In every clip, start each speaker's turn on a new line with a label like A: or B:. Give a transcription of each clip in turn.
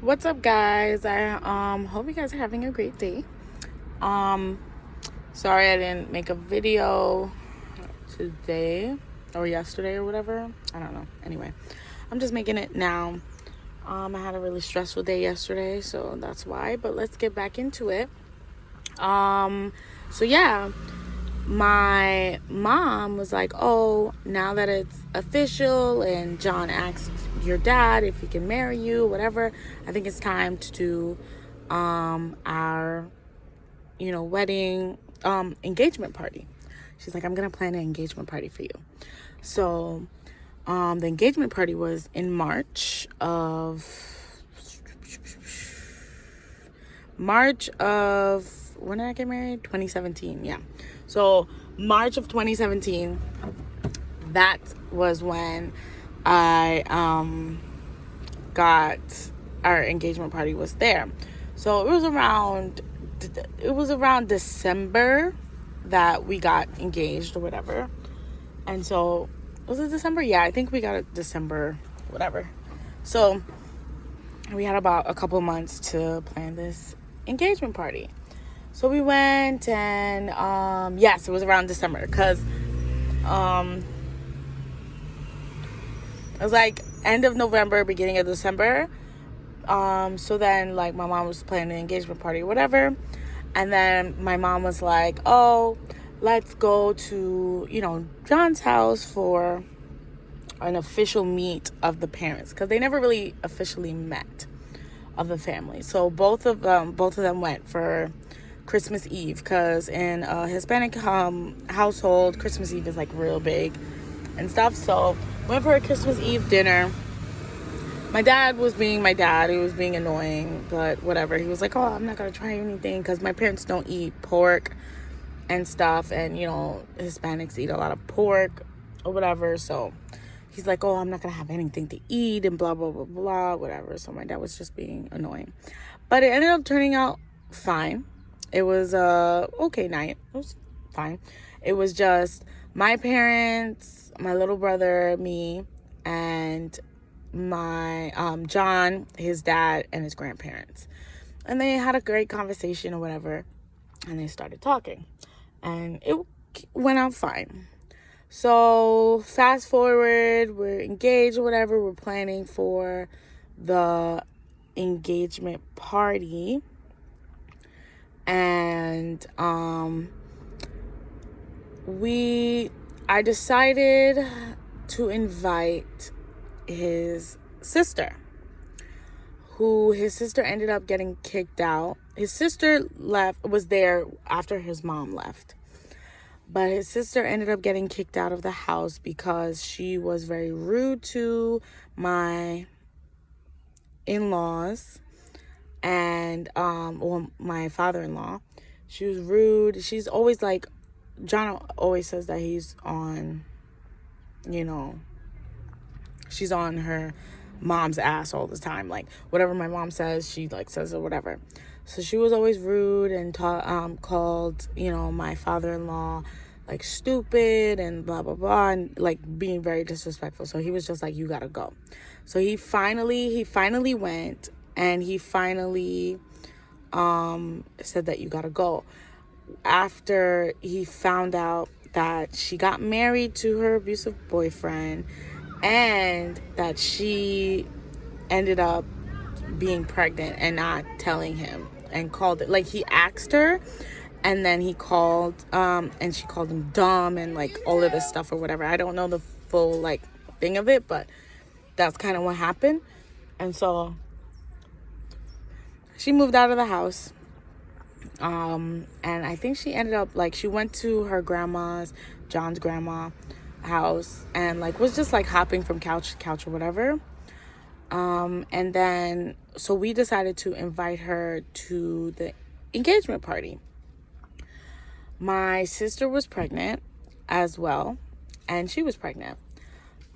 A: What's up, guys? I hope you guys are having a great day. Um Sorry I didn't make a video today or yesterday or whatever. I don't know. Anyway, I'm just making it now. I had a really stressful day yesterday, so that's why, but let's get back into it. So yeah, my mom was like, "Oh, now that it's official and John asked your dad if he can marry you, whatever, I think it's time to do our wedding engagement party." She's like, "I'm going to plan an engagement party for you." So, the engagement party was in March of when did I get married? 2017. Yeah. So March of 2017, that was when I got our engagement party was there. So it was around December that we got engaged or whatever. And so was it December? Yeah, I think we got it December, whatever. So we had about a couple months to plan this engagement party. So we went, and yes, it was around December, because it was like end of November, beginning of December. So then, like, my mom was planning an engagement party or whatever, and then my mom was like, "Oh, let's go to John's house for an official meet of the parents," because they never really officially met, of the family. So both of them went for Christmas Eve, because in a Hispanic household, Christmas Eve is like real big and stuff. So went for a Christmas Eve dinner. My dad was being my dad. He was being annoying, but whatever. He was like, "Oh, I'm not gonna try anything," because my parents don't eat pork and stuff, and Hispanics eat a lot of pork or whatever. So he's like, "Oh, I'm not gonna have anything to eat," and blah blah blah blah, whatever. So my dad was just being annoying, but it ended up turning out fine. It was a okay night. It was fine. It was just my parents, my little brother, me, and my John, his dad, and his grandparents. And they had a great conversation or whatever, and they started talking, and it went out fine. So fast forward, we're engaged or whatever. We're planning for the engagement party, and I decided to invite his sister, his sister ended up getting kicked out. His sister was there after his mom left, but his sister ended up getting kicked out of the house because she was very rude to my in-laws and my father-in-law. She was rude. She's always like, John always says that he's on, she's on her mom's ass all the time. Like, whatever my mom says, she like says or whatever. So she was always rude and called, my father-in-law like stupid and blah blah blah, and like being very disrespectful. So he was just like, "You gotta go." So he finally went, and he finally said that you gotta go, after he found out that she got married to her abusive boyfriend, and that she ended up being pregnant and not telling him, and called it, like, he asked her, and then he called and she called him dumb and like all of this stuff or whatever. I don't know the full like thing of it, but that's kind of what happened. And so she moved out of the house, and I think she ended up, like, she went to her John's grandma house, and like was just like hopping from couch to couch or whatever. And then so we decided to invite her to the engagement party. My sister was pregnant as well, and she was pregnant.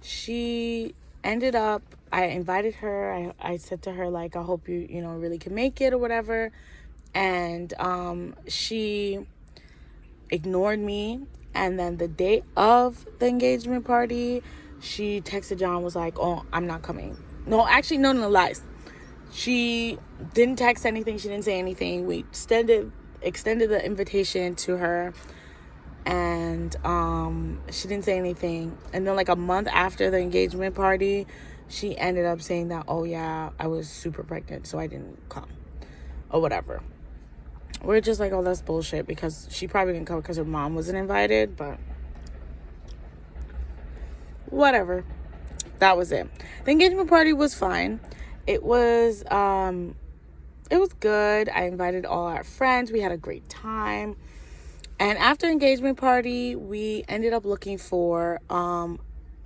A: She ended up, I invited her. I said to her, like, "I hope you really can make it or whatever." And she ignored me. And then the day of the engagement party, she texted John, was like, "Oh, I'm not coming." No, actually, no, lies. She didn't text anything. She didn't say anything. We extended the invitation to her, and she didn't say anything. And then like a month after the engagement party, she ended up saying that, oh yeah, I was super pregnant, so I didn't come or whatever. We're just like, oh, that's bullshit, because she probably didn't come because her mom wasn't invited, but whatever. That was it. The engagement party was fine. It was good. I invited all our friends. We had a great time. And after engagement party, we ended up looking for a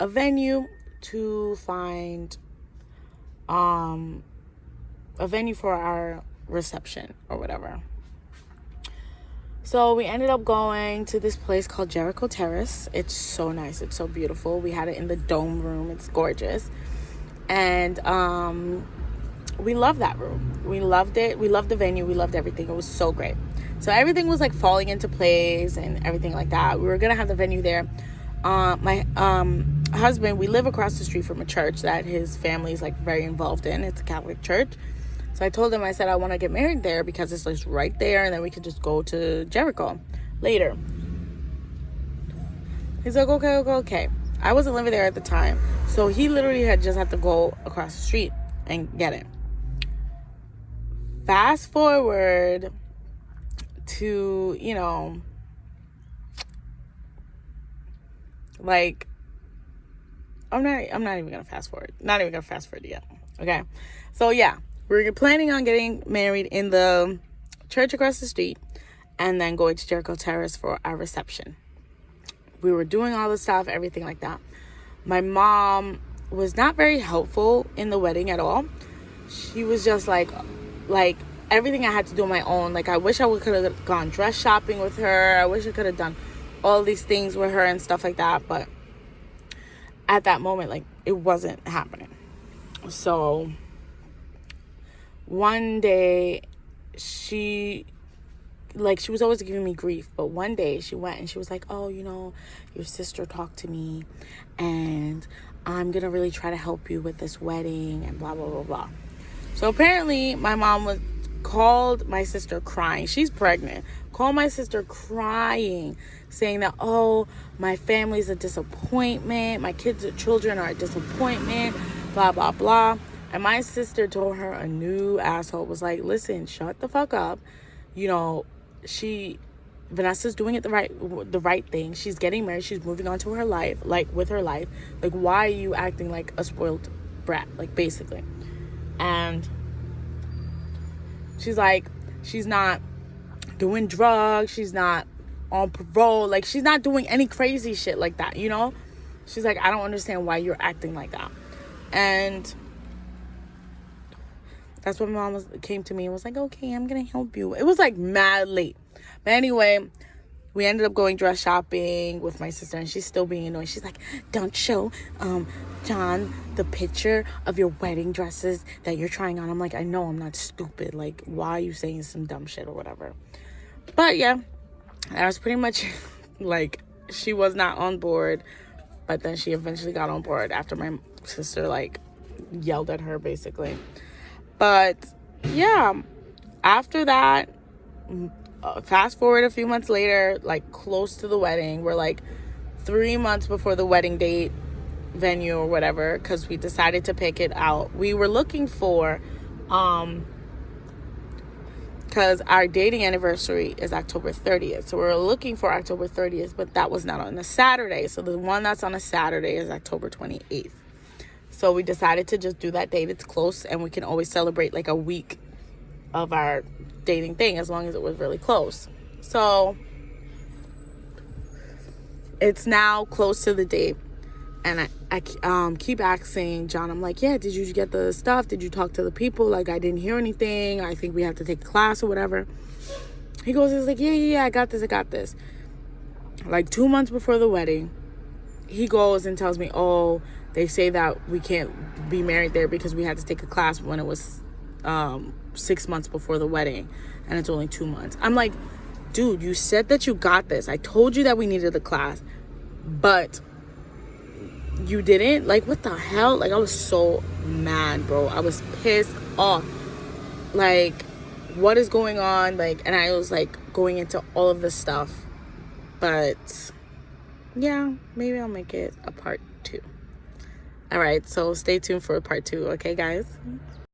A: venue to find a venue for our reception or whatever. So we ended up going to this place called Jericho Terrace. It's so nice. It's so beautiful. We had it in the dome room. It's gorgeous. And we loved that room. We loved it. We loved the venue. We loved everything. It was so great. So everything was like falling into place and everything like that. We were going to have the venue there. My husband, we live across the street from a church that his family is like very involved in. It's a Catholic church. So I told him, I said, I want to get married there because it's like right there, and then we could just go to Jericho later. He's like, okay. I wasn't living there at the time, so he literally had to go across the street and get it. Fast forward to, like, I'm not even gonna fast forward. Not even gonna fast forward yet. Okay, so yeah. We're planning on getting married in the church across the street and then going to Jericho Terrace for our reception. We were doing all the stuff, everything like that. My mom was not very helpful in the wedding at all. She was just like everything I had to do on my own. Like, I wish I could have gone dress shopping with her. I wish I could have done all these things with her and stuff like that. But at that moment, like, it wasn't happening. So one day she was always giving me grief, but one day she went and she was like, oh, your sister talked to me and I'm gonna really try to help you with this wedding and blah blah blah blah. So apparently my mom called my sister crying. She's pregnant. Called my sister crying, saying that, oh, my family's a disappointment, my children are a disappointment, blah blah blah. And my sister told her a new asshole, was like, listen, shut the fuck up. Vanessa's doing it the right thing. She's getting married. She's moving on to her life, with her life. Like, why are you acting like a spoiled brat? Like, basically. And she's like, she's not doing drugs. She's not on parole. Like, she's not doing any crazy shit like that, She's like, I don't understand why you're acting like that. And that's when my mom came to me and was like, okay, I'm going to help you. It was like mad late. But anyway, we ended up going dress shopping with my sister, and she's still being annoying. She's like, don't show John the picture of your wedding dresses that you're trying on. I'm like, I know, I'm not stupid. Like, why are you saying some dumb shit or whatever? But yeah, that was pretty much like, she was not on board. But then she eventually got on board after my sister yelled at her, basically. But yeah, after that, fast forward a few months later, close to the wedding, we're 3 months before the wedding date, venue or whatever, because we decided to pick it out. We were looking for, because our dating anniversary is October 30th. So we were looking for October 30th, but that was not on a Saturday. So the one that's on a Saturday is October 28th. So we decided to just do that date. It's close, and we can always celebrate a week of our dating thing as long as it was really close. So it's now close to the date, and I keep asking John, I'm like, yeah, did you get the stuff? Did you talk to the people? I didn't hear anything. I think we have to take a class or whatever. He's like, yeah, I got this. 2 months before the wedding, he goes and tells me, oh, they say that we can't be married there because we had to take a class when it was 6 months before the wedding, and it's only 2 months. I'm like, dude, you said that you got this. I told you that we needed the class, but you didn't? Like, what the hell? Like, I was so mad, bro. I was pissed off. Like, what is going on? Like, and I was like going into all of this stuff. But yeah, maybe I'll make it a part 2. All right, so stay tuned for part 2, okay, guys?